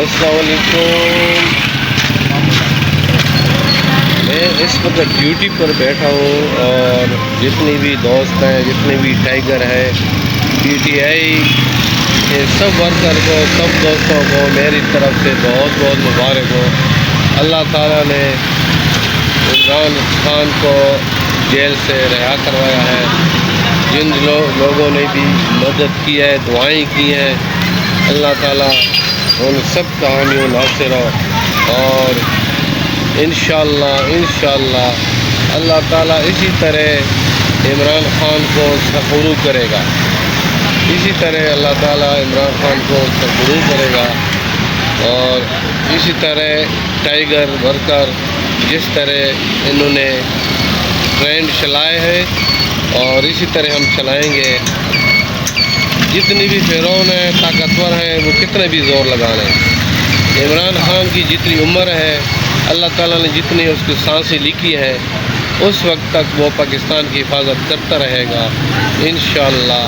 السلام علیکم۔ میں اس وقت ڈیوٹی پر بیٹھا ہوں اور جتنی بھی دوست ہیں، جتنے بھی ٹائیگر ہیں، پی ٹی آئی کے سب ورکر کو، سب دوستوں کو میری طرف سے بہت بہت مبارک ہو۔ اللہ تعالیٰ نے عمران خان کو جیل سے رہا کروایا ہے۔ جن لوگوں نے بھی مدد کی ہے، دعائیں کی ہیں، اللہ تعالیٰ ان سب کا حامی و ناصر ہو، اور انشاءاللہ اللہ تعالیٰ اسی طرح عمران خان کو سرخرو کرے گا، اسی طرح اللہ تعالیٰ عمران خان کو سرخرو کرے گا، اور اسی طرح ٹائیگر ورکر جس طرح انہوں نے ٹرینڈ چلائے ہیں اور اسی طرح ہم چلائیں گے۔ جتنی بھی فرعون ہیں، طاقتور ہیں، وہ کتنے بھی زور لگا لیں، عمران خان کی جتنی عمر ہے، اللہ تعالیٰ نے جتنی اس کی سانسیں لکھی ہیں، اس وقت تک وہ پاکستان کی حفاظت کرتا رہے گا، انشاءاللہ۔